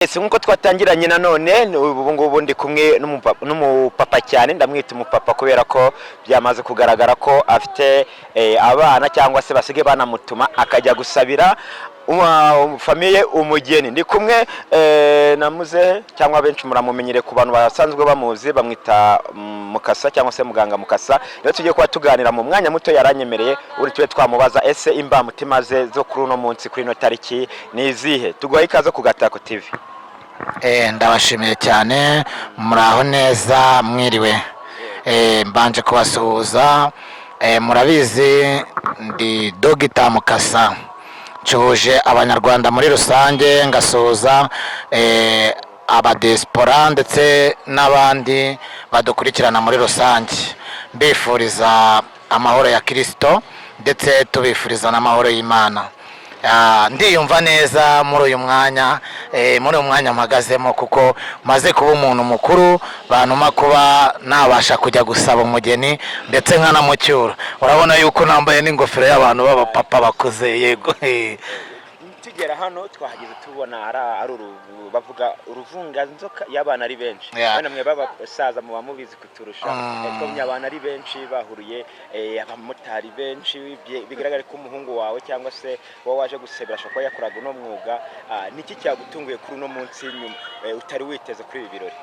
Ese nkuko twatangiranye nanone ubu ngubu ndi kumwe n'umupapa cyane, ndamwita umupapa kubera ko byamaze kugaragara ko afite abana cyangwa se basige banamutuma akajya gusabira famiye umugeni. Ndi kumwe na muzehe cyangwa benshi muramumenyere ku bantu basanzwe bamuzi bamwita Mukasa cyangwa se muganga Mukasa. Rero tugiye kuba tuganira mu mwanya muto yaranyemereye uri twe twamubaza ese imbamutima ze zo kuri uno munsi kuri ino tariki ni izihe. Tuguha ikaze ku Gatako TV. Ndabashimiye cyane, muraho neza, mwiriwe. Mbanje kubasuhuza, murabizi ndi Dogita Mukasa, nshuje abanyarwanda muri rusange, ngasuhuza abadiaspora ndetse n'abandi badukurikirana muri rusange, mbifuriza amahoro ya Kristo ndetse tubifuriza n'amahoro y'Imana. Ndiyumva neza muri uyu mwanya mpagazemo kuko maze kuba umuntu mukuru bantuma kuba nabasha kujya gusaba umugeni ndetse nkanamucyura. Urabona yuko nambaye n'ingofero y'abantu b'abapapa bakuze. Yego, tugera hano twahageze tubona ari bavuga uruvunganzoka y'abana ari benshi. Bana mwe babasaza mu bamubizi kuturusha, twamye abana ari benshi bahuriye, abamotari benshi, bigaragara ko umuhungu wawe cyangwa se wowe waje gusebera shoko yakoraga uno mwuga. Niki cyagutunguye kuri uno munsi utari witeze kuri ibi birori?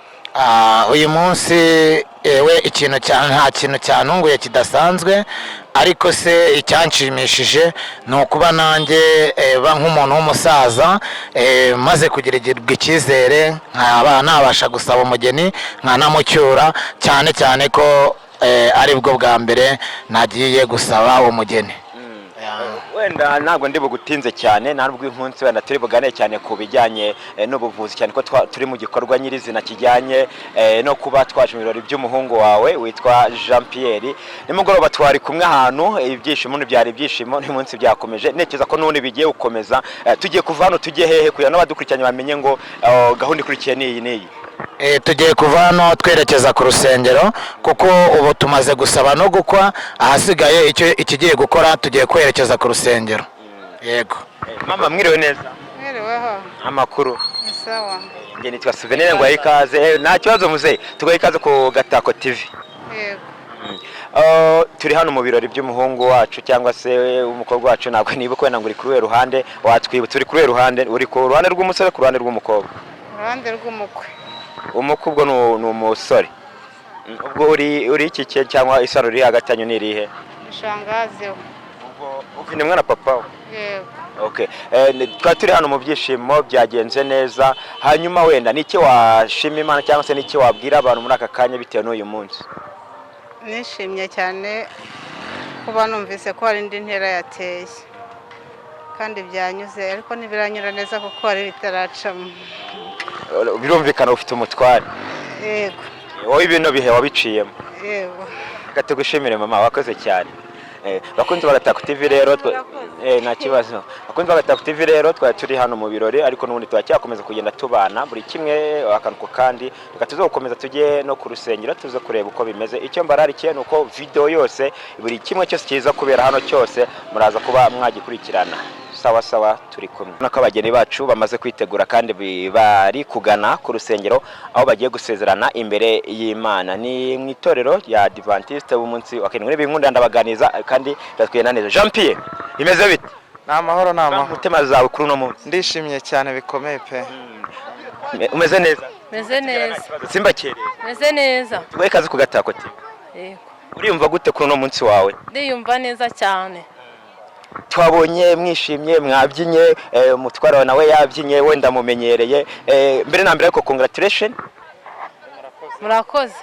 Uyu munsi nta kintu cyantunguye kidasanzwe, ariko se icyanshimishije ni ukuba nanjye nk'umuntu w'umusaza maze kugirirwa icyizere nkaba nabasha gusaba umugeni nkanamucyura, cyane cyane ko aribwo bwa mbere nagiye gusaba umugeni. Wenda ntabwo ndi bugutinze cyane, ntabwo inkunzi wenda turi bugane cyane ku bijyanye n'ubuvuzi, cyane ko turi mu gikorwa nyirizina kijyanye no kuba twaje mu birori by'umuhungu wawe witwa Jean Pierre. Nimugoroba twari kumwe ahantu, ibyishimo byari ibyishimo, n'umunsi byakomeje, nekeza ko n'ubundi bigiye gukomeza. Tugiye kuva hano tujye hehe kugira n'abadukurikiranye bamenye ngo gahunda ikurikiye n'iyi? Tugiye kuva hano twerekeza ku rusengero kuko ubu tumaze gusaba no gukwa, ahasigaye ikigiye gukora tugiye kwerekeza ku rusengero. Yego. Mama mwiriwe neza? Mwiriweho. Amakuru? Ni sawa. Nge nitwa Souvenir, ngo ikaze. Nta kibazo muzehe, tuguha ikaze ku Gatako TV. Yego. Turi hano mu birori by'umuhungu wacu cyangwa se umukobwa wacu, ntabwo nibuka wenda ngo uri kuri ruhande, watwibutse uri kuri ruhande, uri ku ruhande rw'umusore ku ruhande rw'umukobwa? Ruhande rw'umukwe. Umukwe ubwo ni umusore. Ubwo uri iki cyangwa isano riri hagati yanyu ni irihe? Shangazi we. Ubwo ufite mwana papa we? Yego. Okay. Twari turi hano mu byishimo byagenze neza, hanyuma wenda niki washima Imana cyangwa se niki wabwira abantu muri aka kanya bitewe n'uyu munsi? Nishimye cyane kuba numvise ko hari indi ntera yateye kandi byanyuze, ariko ntibiranyura neza kuko hari bitaracamo. Birumvikana ufite umutware. Yego. Wowe ibintu bihe wabiciyemo? Yego. Tugushimire mama, wakoze cyane. Bakunze Gatako TV rero, nta kibazo. Bakunze Gatako TV rero, twari turi hano mu birori, ariko n'ubundi twacyakomeza kugenda tubana buri kimwe akanuko kandi, reka tuzokomeza tujye no ku rusengero tuze kureba uko bimeze. Icyo mbararikiye ni uko video yose buri kimwe cyose kiza kubera hano cyose muraza kuba mwagikurikirana. Sawa turi kumwe. Nako abageni bacu bamaze kwitegura kandi bari kugana ku rusengero aho bagiye gusezerana imbere y'Imana. Ni mu itorero ya Adventiste b'umunsi wa karindwi. Binkunda ndabaganiza kandi batwiyena neza. Jean Pierre, imeze bite? Namahoro. Mutima zawe kuri uno munsi? Ndishimye cyane bikomeye pe. Umeze neza? Meze neza. Simba kereye? Meze neza. Tubaye kazi ku Gatako TV. Yego. Uriyumva gute kuri uno munsi wawe? Ndiyumva neza cyane. Twabonye mwishimye, mwabyinye, umutwara nawe yabyinye, wenda mumenyereye. Mbere na mbere ariko congratulation. Murakoze.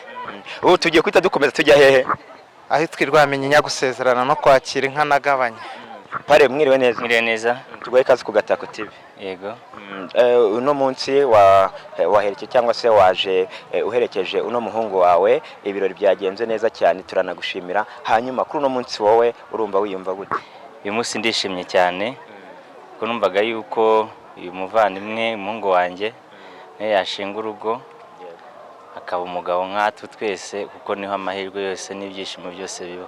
Ubu tugiye kwita dukomeza tujya hehe? Aho twirwamenye gusezerana no kwakira inka nagabanya. Pare mwiriwe neza? Mwiriwe neza. Tuguhe kazi ku Gatako TV. Yego. Uno munsi waherekeje cyangwa se waje uherekeje uno muhungu wawe, ibirori byagenze neza cyane, turanagushimira. Hanyuma kuri uno munsi wowe urumva wiyumva gute? Uyu munsi ndishimye cyane kuko numvaga yuko uyu muvandimwe umuhungu wanjye yashinga urugo akaba umugabo nkatwe twese, kuko niho amahirwe yose n'ibyishimo byose biba.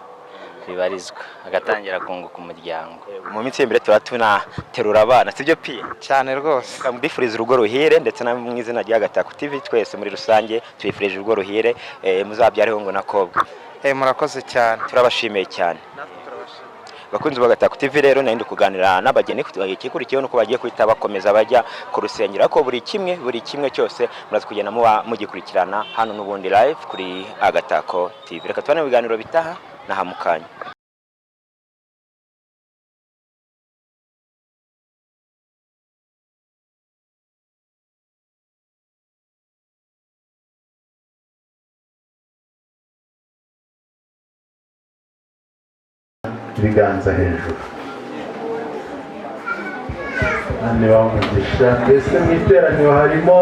bibarizwa agatangira kunguka umuryango. Mu minsi y'imbere tuba tunaterura abana sibyo pia cyane rwose. mbifuriza urugo ruhire ndetse na mu izina rya Gatako TV twese muri rusange tubifurije urugo ruhire muzabyareho ngo nakobwa. Murakoze cyane. Turabashimiye cyane. Bakunzi ba Gatako TV rero nari kuganira n'abageni ikikurikiyeho nuko bagiye kwita bakomeza bajya ku rusengero ko buri kimwe cyose muraza kugenda mugikurikirana hano n'ubundi live kuri Gatako TV. Reka tubane mu biganiro bitaha na hamukanya. Ibiganza hejuru niba umugisha mbese mu iteraniro harimo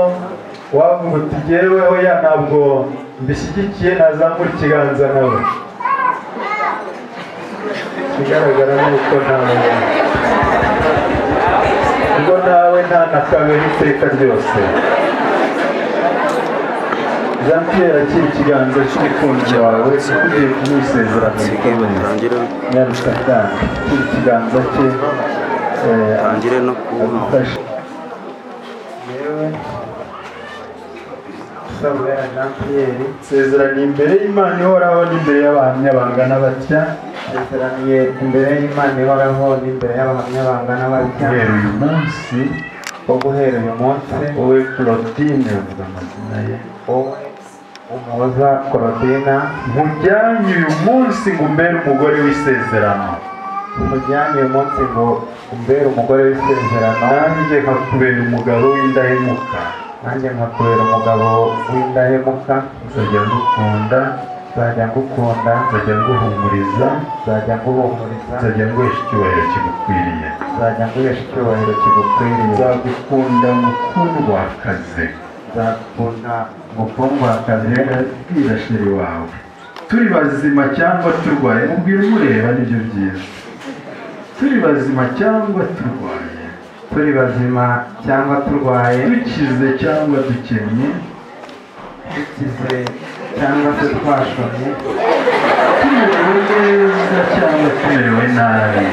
wavuga uti jyeweho ya ntabwo mbishyigikiye nazamura ikiganza nawe ikigaragara ni uko nawe nta nakabe n'iteka ryose. Jean Pierre akiri ikiganza cy'umukunzi wawe ugiye kumusezerana Nyarutakanga akiri ikiganza cye angire no kumufasha yewe Sabera Jean Pierre sezerana imbere y'Imana ihoraho n'imbere y'abahamya bangana batya sezeraniye imbere y'Imana ihoraho n'imbere y'abahamya bangana batya guhera uyu munsi wowe Claudine uvuga amazina ye Umuhoza Claudine nkujyanye uyu munsi ngo umbere umugore w'isezerano nkujyanye uyu munsi ngo umbere umugore w'isezerano nanjye nkakubera umugabo w'indahemuka nzajya ngukunda nzajya nguhumuriza nzajya nguhesha icyubahiro kigukwiriye nzagukunda mukundwakaze bwira sheri wawe turi bazima cyangwa turwaye mubwira umureba nibyo byiza turi bazima cyangwa turwaye dukize cyangwa dukennye twashomye tumerewe neza cyangwa tumerewe nabi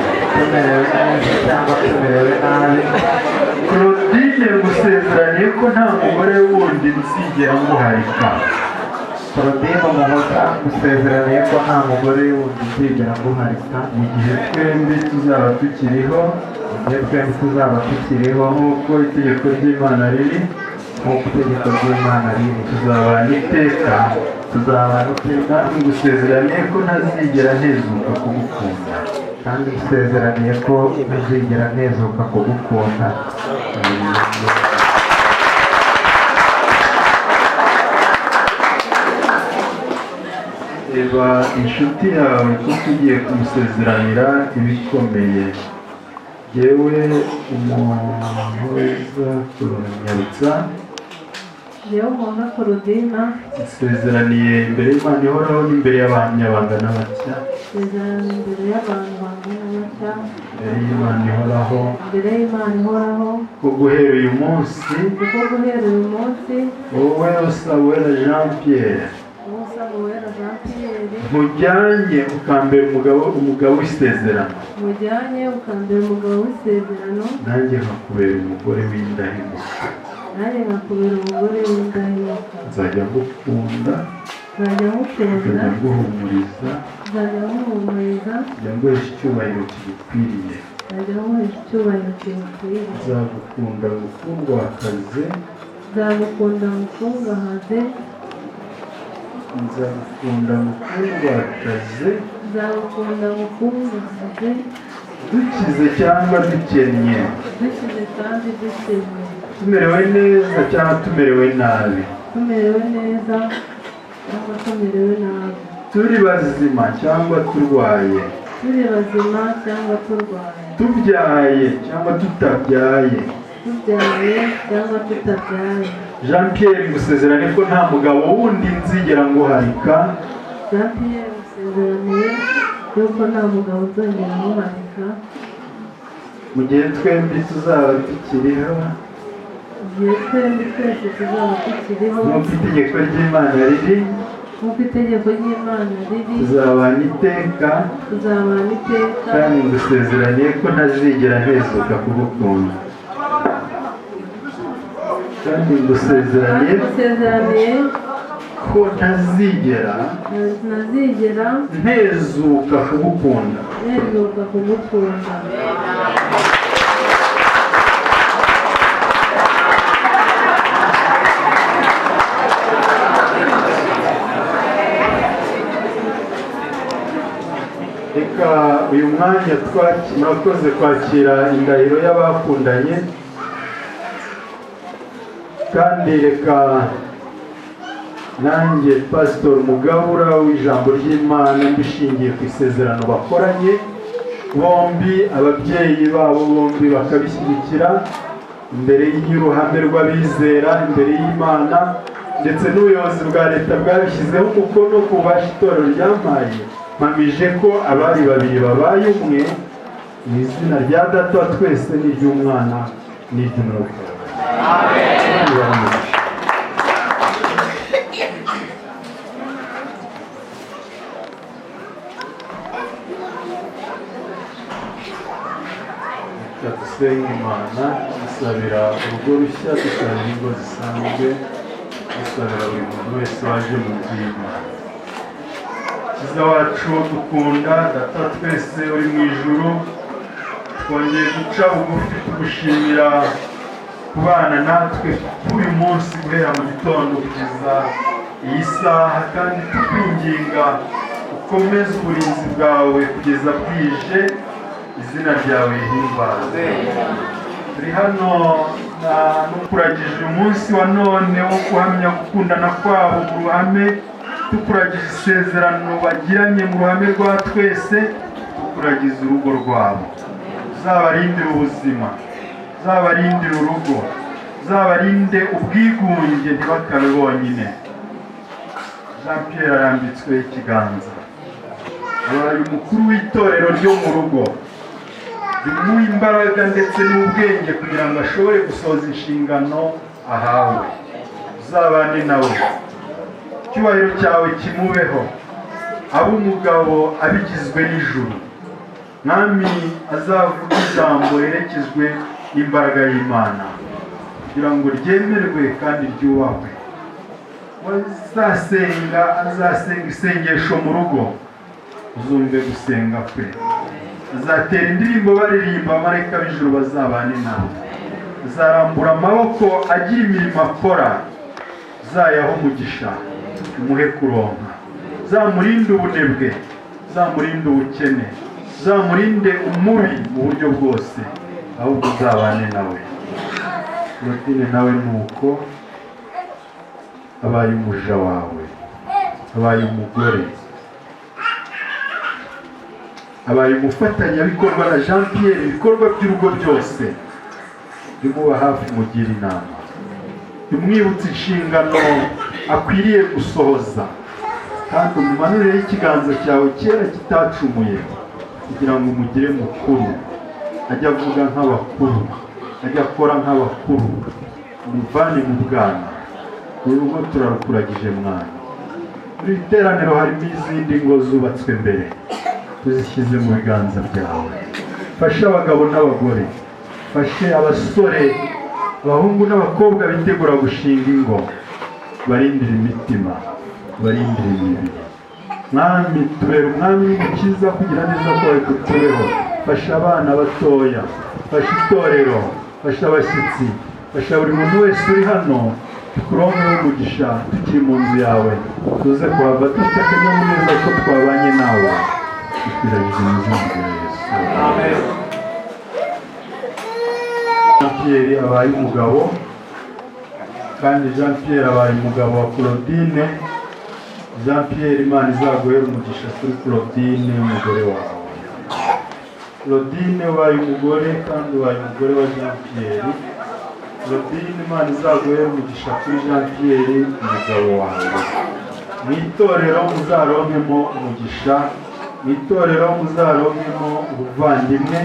Claudine ngusezeraniye ko nta mugore wundi nzigera nguharika mu gihe twembi tuzaba tukiriho nk'uko itegeko ry'Imana riri tuzabana iteka ngusezeraniye ko ntazigera ntezuka kugukunda kandi usezeraniye ko ntazigera ntezuka kugukunda. Reba inshuti yawe ko tugiye kumusezeranira ibikomeye. Yewe Umuhoza Nyarutsa isezeraniye imbere y'Imana ihoraho n'imbere y'abahamya bangana batya imbere y'Imana ihoraho ko guhera uyu munsi wowe Sabera Jean Pierre nkujyanye ukambera umugabo w'isezerano nanjye nkakubera umugore w'indahemuka nzajya ngukunda nzajya nguhumuriza nzajya nguhesha icyubahiro kigukwiriye nzagukunda ngukundwakaze dukize cyangwa dukennye tumerewe neza cyangwa tumerewe nabi turi bazima cyangwa turwaye tubyaye cyangwa tutabyaye Jean Pierre ngusezerane ko nta mugabo wundi nzigera nguharika mu gihe twembi tuzaba tukiriho nk'uko itegeko ry'Imana riri nk'uko itegeko ry'Imana riri, tuzabana iteka, tuzabana iteka, kandi ngusezeraniye ko ntazigera ntezuka kugukunda, kandi ngusezeraniye ko ntazigera ntezuka kugukunda. Reka uyu mwanya murakoze kwakira indahiro y'abakundanye, kandi reka nanjye Pastor Mugabura w'ijambo ry'Imana mbishingiye ku isezerano bakoranye bombi, ababyeyi babo bombi bakabishyigikira imbere y'uruhame rw'abizera, imbere y'Imana ndetse n'ubuyobozi bwa leta bwabishyizeho umukono ku bubasha itorero ryampaye, mpamije ko abari babiri babaye umwe mu izina rya Data wa twese n'iry'Umwana n'iry'Umwuka. Amen. Dusenga Imana, dusabira urugo rushya, dusabira ingo zisanzwe, dusabira buri muntu wese waje mu by'Imana. Kiza wacu dukunda, Data twese uri mu ijuru, twongeye guca bugufi tugushimira kubana natwe uyu munsi guhera mu gitondo kugeza iyi saha, kandi tukwinginga ukomeze uburinzi bwawe kugeza bwije, izina ryawe rihimbaze. Turi hano nukuragije umunsi wa none wo guhamya gukundana kwabo mu ruhame, tukuragije isezerano bagiranye mu ruhame rwa twese, tukuragiza urugo rwabo. Uzabarindire ubuzima, uzabarindire urugo, uzabarinde ubwigunge ntibakabe bonyine. Jean Pierre arambitswe ikiganza, abaye umukuru w'itorero ryo mu rugo, bimuha imbaraga ndetse n'ubwenge kugira ngo ashobore gusohoza inshingano ahawe. Uzabane nawe, icyubahiro cyawe kimubeho, abe umugabo abigizwe n'ijuru. Mwami azavuga ijambo riherekezwe n'imbaraga y'Imana kugira ngo ryemerwe kandi ryubahwe. Azasenga isengesho mu rugo, uzumve gusenga kwe. Azatera indirimbo baririmba, abamarayika b'ijuru bazabane nawe. Azarambura amaboko agira imirimo akora, uzayaha umugisha, umuhe kuronka. Uzamurinde ubunebwe, uzamurinde ubukene, uzamurinde umubi mu buryo bwose, ahubwo uzabane nawe. Claudine nawe nuko abaye umuja wawe, abaye umugore, abaye umufatanyabikorwa na Jean Pierre, ibikorwa by'urugo byose bimuba hafi, mugira inama, bimwibutsa inshingano akwiriye gusohoza, kandi umumanurireho ikiganza cyawe cyera kitacumuye kugira ngo umugire mukuru, ajye avuga nk'abakuru, ajye akora nk'abakuru, umuvane mu bwana. Urugo turarukuragije mwana. Muri iteraniro harimo izindi ngo zubatswe mbere, tuzishyize mu biganza byawe. Fashe abagabo n'abagore, fashe abasore, abahungu n'abakobwa bitegura gushinga ingo, barindire imitima, barindire imibiri. Mwami tubera umwami w'umukiza, kugira neza kwawe kutubeho. Fasha abana batoya, fasha itorero, fasha abashyitsi, fasha buri muntu wese uri hano, tukuronke umugisha tukiri mu nzu yawe, tuze kuhava dufite akanyamuneza ko twabanye nawe, tukwiragize mu izina rya Yesu. Amen. Jean Pierre abaye umugabo, kandi Jean Pierre abaye umugabo wa Claudine. Jean Pierre, Imana izaguhera umugisha kuri Claudine umugore wawe. Claudine ubaye umugore, kandi ubaye umugore wa Jean Pierre. Claudine, Imana izaguhera umugisha kuri Jean Pierre umugabo wawe. Mu itorero muzaronkemo umugisha, mu itorero muzaronkemo ubuvandimwe,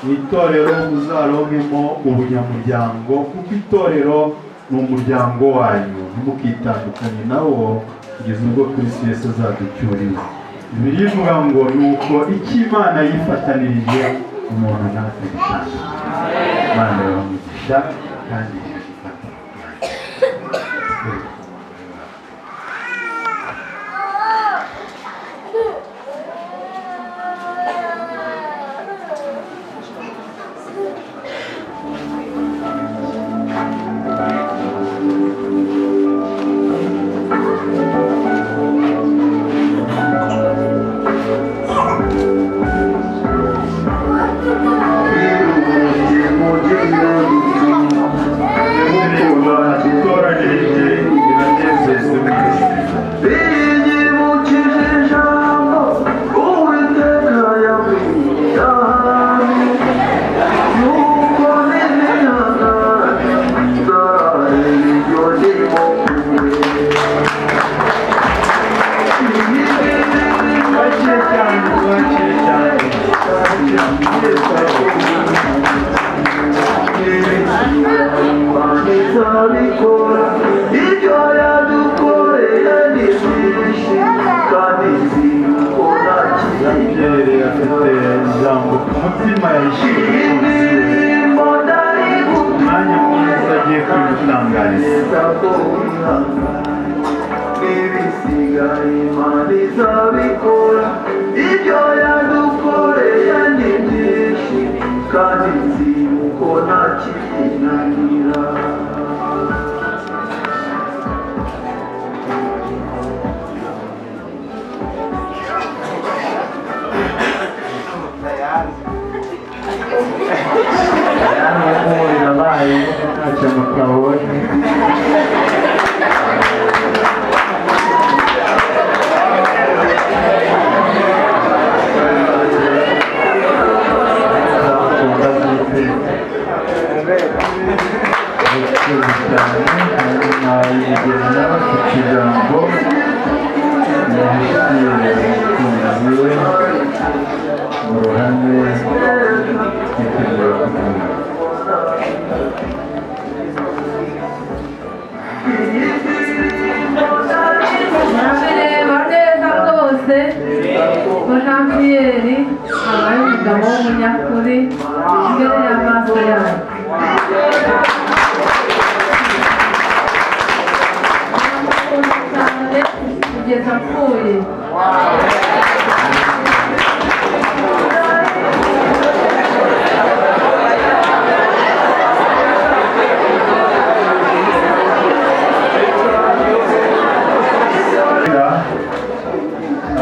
mu itorero muzaronkemo ubunyamuryango, kuko itorero ni umuryango wanyu, ntimukitandukanye nawo, kugeza ubwo Kristo Yesu azaducyurira. Bibiliya ivuga ngo nuko icyo Imana yifatanirije umuntu ntakibishaka. Imana yamugisha kandi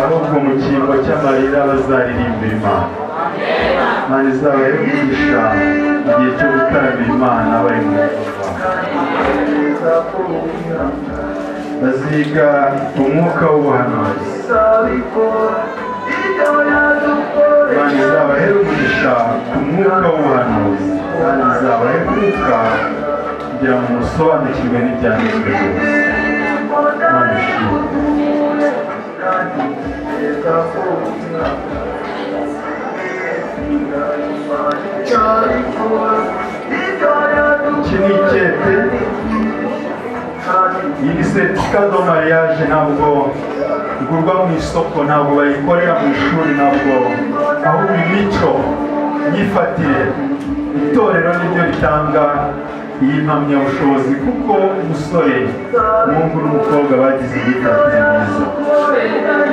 ahubwo mu cyimbo cy'amarira bazaririmbira Imana. Imana izabahe umugisha igihe cyo gutaramira Imana bari mu Yehova. Baziga umwuka w'ubuhanuzi. Imana izabahe umugisha umwuka w'ubuhanuzi. Imana izabahe umwuka kugira ngo musobanukirwe n'ibyanditswe byose. Imana ishimwe. Iki ni icyete, iyi certificat de mariage ntabwo igurwa mu isoko, ntabwo bayikorera mu ishuri, ntabwo ahubwo imico myifatire itorero niryo ritanga iyi mpamyabushobozi, kuko umusore umuhungu n'umukobwa bagize imyifatire myiza.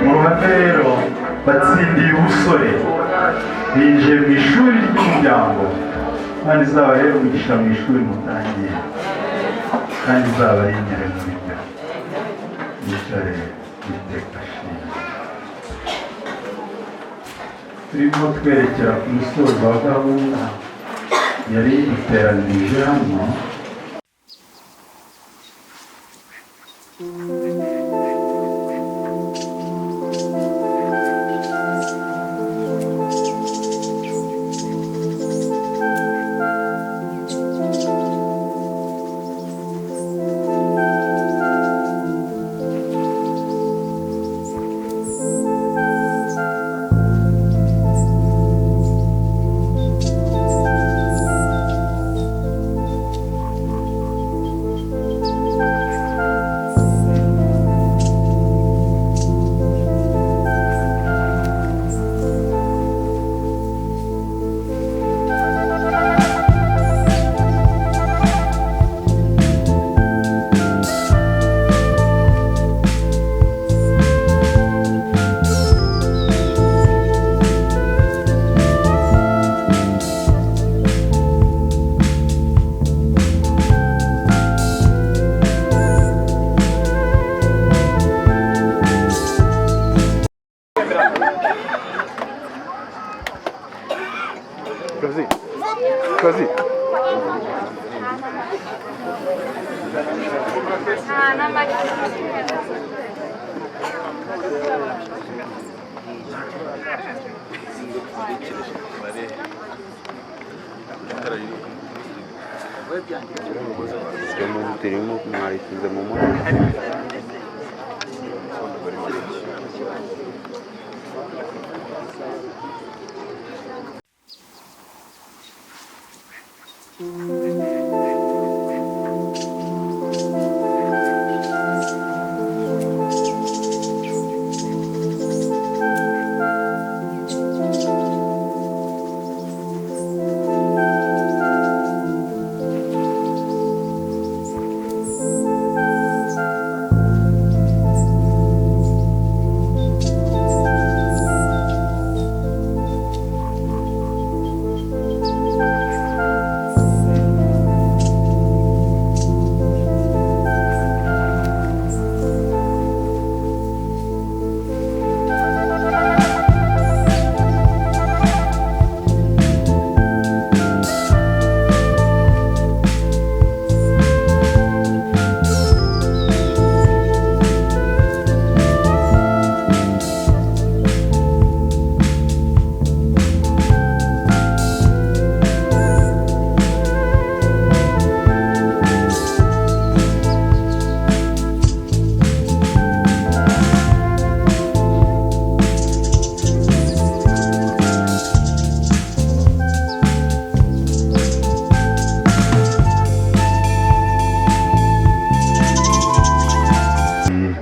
Mu ruhame rero batsindiye ubusore, binjiye mu ishuri ry'umuryango. Imana izabahe umugisha mu ishuri mutangiye, kandi izabarindire muri byo. Yicare iteka shimwe. Turimo twerekera ku musozo wa gahunda yari iteranirije hano.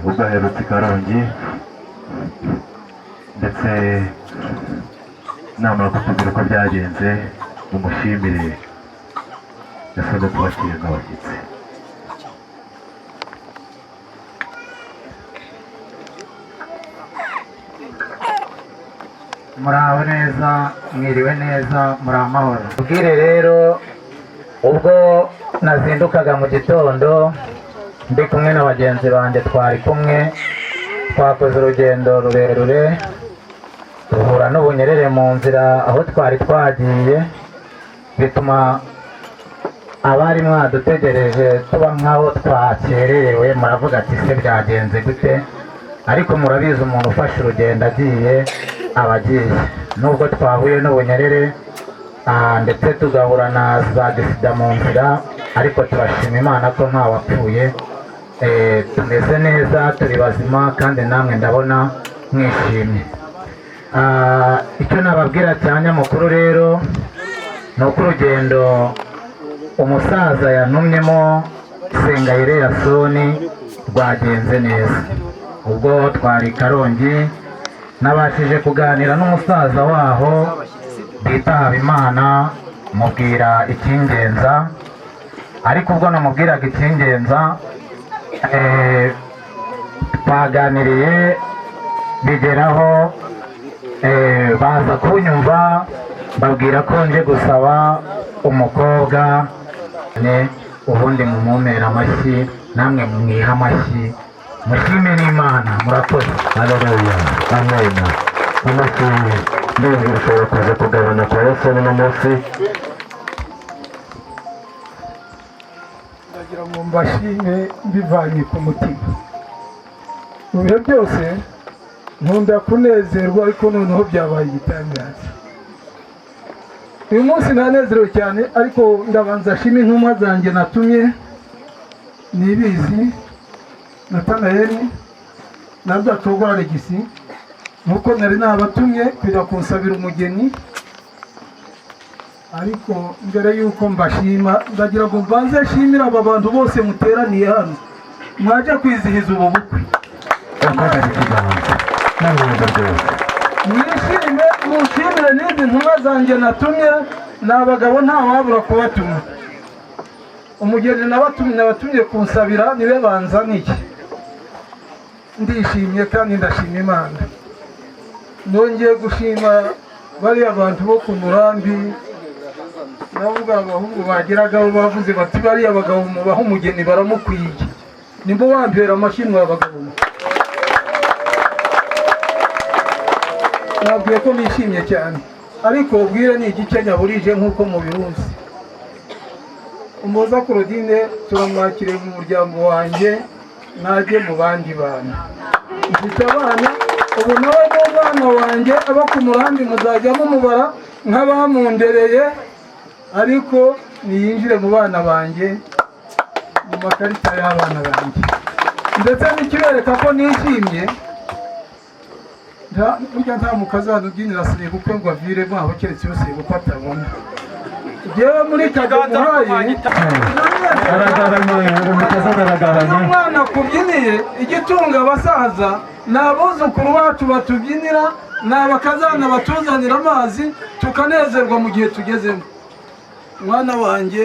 ugaherutse Karongi ndetse namara kutubwira uko byagenze umushimire yasabwe kubakira nk'abashyitsi. muraho neza, mwiriwe neza, muri amahoro. Ubwire rero ubwo nazindukaga mu gitondo ndi kumwe na bagenzi banjye, twari kumwe twakoze urugendo rurerure duhura n'ubunyerere mu nzira aho twari twagiye, bituma abari mwadutegereje tuba nk'aho twakererewe. Muravuga ati se byagenze gute? Ariko murabizi umuntu ufashe urugendo agiye abagiye, nubwo twahuye n'ubunyerere ndetse tugahura na za gisida mu nzira, ariko turashima Imana ko nta wapfuye. Tumeze neza, turi bazima, kandi namwe ndabona mwishimye. Icyo nababwira cya nyamukuru rero ni uko urugendo umusaza yantumyemo Sengayire Yasoni rwagenze neza. Ubwo twari Karongi nabashije kuganira n'umusaza waho bita Habimana, mubwira icy'ingenza, ariko ubwo namubwiraga icy'ingenza twaganiriye bigeraho baza kunyumva, babwira ko nje gusaba umukobwa, ubundi mumumera amashyi, namwe mwiha amashyi, mushime n'Imana. Murakoze. Haleluya, amen. Amashyi ndumva ushobora kuza kugabana kwa Yesu uno munsi. ndagira ngo mbashime mbivanye ku mutima. Mu bihe byose nkunda kunezerwa, ariko noneho byabaye igitangaza. Uyu munsi nanezerewe cyane, ariko ndabanza shima intumwa zanjye natumye, Nibizi, Natanayeli na Byatogwa Alegisi, nuko nari nabatumye kujya kunsabira umugeni. Ariko mbere yuko mbashima, ndagira ngo mbanze shimira aba bantu bose muteraniye hano mwaje kwizihiza ubu bukwe. Mwishime, mushimire n'izi ntumwa zanjye natumye. Ni abagabo nta wabura kubatuma. Umugeni nabatumye kunsabira niwe banzaniye. Ndishimye kandi ndashima Imana. Nongeye gushima bariya abantu bo ku Murambi, navuga abahungu bagiragaho bavuze bati bariya abagabo mubaho umugeni baramukwiye. Nimbo wampera amashyi mwa abagabo. Nabwiye ko nishimye cyane, ariko ubwire ni igice nyaburije nk'uko mubiruzi. Umuhoza Claudine turamwakiriye mu muryango wanjye najye mu bandi bana. Mfite abana ubu nawe n'umwana wanjye aba ku murambi muzajya mumubara nk'abamundereye, ariko niyinjire mu bana banjye mu makarita y'abana banjye, ndetse n'ikibereka ko nishimye. Burya nta mukazana ubyinira sebukwe ngo aviremo aho keretse iyo sebukwe atabona. Yewe muri kadomuhaye umwana kubyiniye igitunga abasaza ni abuzukuru bacu batubyinira, ni abakazana batuzanira amazi tukanezerwa mu gihe tugezemo. Mwana wanjye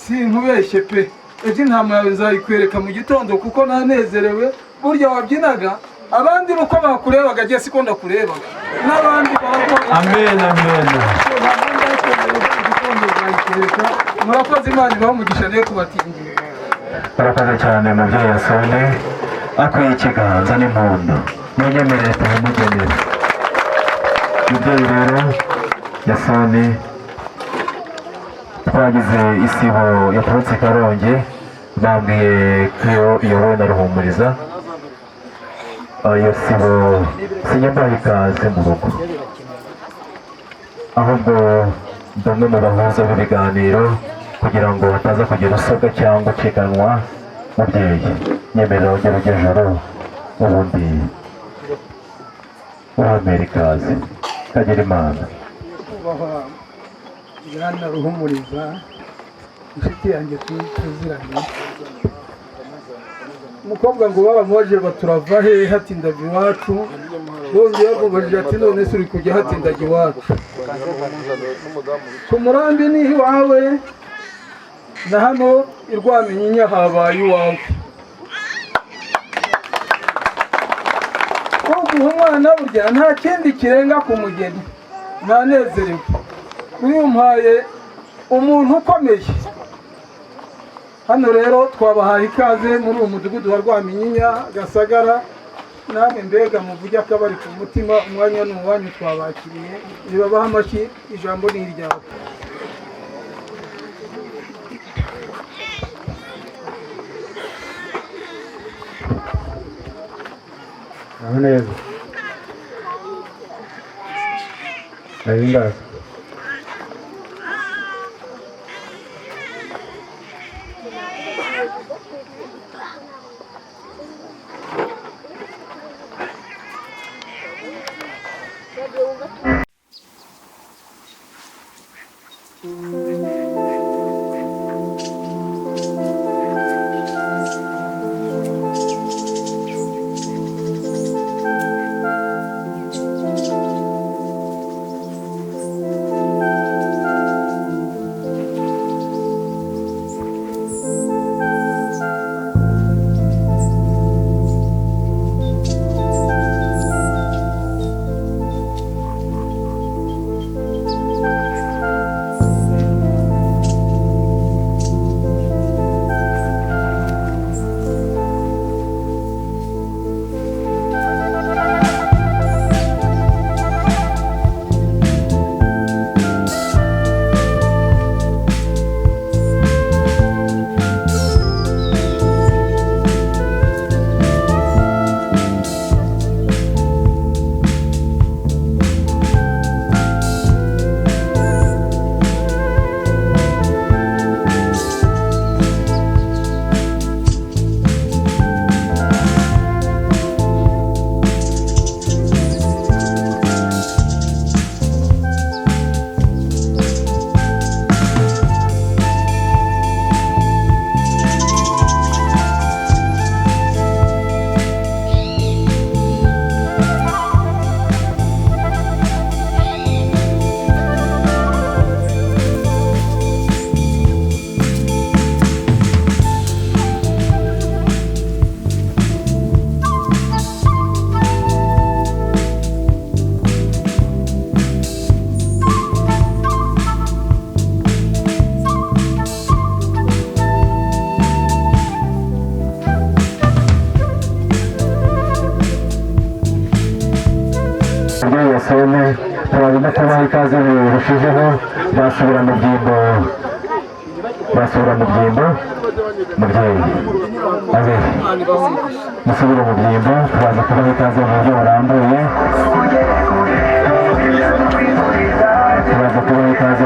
sinkubeshye pe, ejo intama yawe nzayikwereka mu gitondo kuko nanezerewe. Burya wabyinaga abandi uko bakurebaga jye siko ndakurebaga n'abandi baravuga amen amen. Murakoze, Imana ibahe umugisha ne kubatingira. Barakoze cyane mubyeyi Yasone, akwiye ikiganza n'impundu n'inyemerere tumugenera. Mubyeyi rero Yasone, twagize isibo yaturutse Karongi, bambwiye ko iyobowe na Ruhumuriza. Iyo sibo sinyambaye ikaze mu rugo, ahubwo bamwe mu bahuza b'ibiganiro kugira ngo hataza kugira usabwa cyangwa ucikanwa. Mubyeyi nyemerera ugera ujejuru ubundi uhamera ikaze. Kagira Imana. Kubaha Bwana Ruhumuriza, inshuti yanjye tuziranye. Umukobwa ngo baramwoje baturava he hatindaga iwacu, bongeye bamubajije ati none se uri kujya hatindaga iwacu? Ku murambi ni iwawe, na hano i Rwaminyinya habaye iwawe. Kuguha umwana burya nta kindi kirenga ku mugeni. Nanezerewe uyumpaye umuntu ukomeye. Hano rero twabahaye ikaze muri uwo mudugudu wa Rwaminyinya Gasagara. Namwe mbega muvuge akabari ku mutima, umwanya ni uwanyu, twabakiriye. Nibabaha amashyi, ijambo ni iryawe. Neza ndahimbaza. Yasone, turabona ko baha ikaze birushijeho, basubira mu byimbo basura mu byimbo mubyeyi maze musubire mu byimbo tubaza kubaha ikaze mu buryo burambuye tubaza kubaha ikaze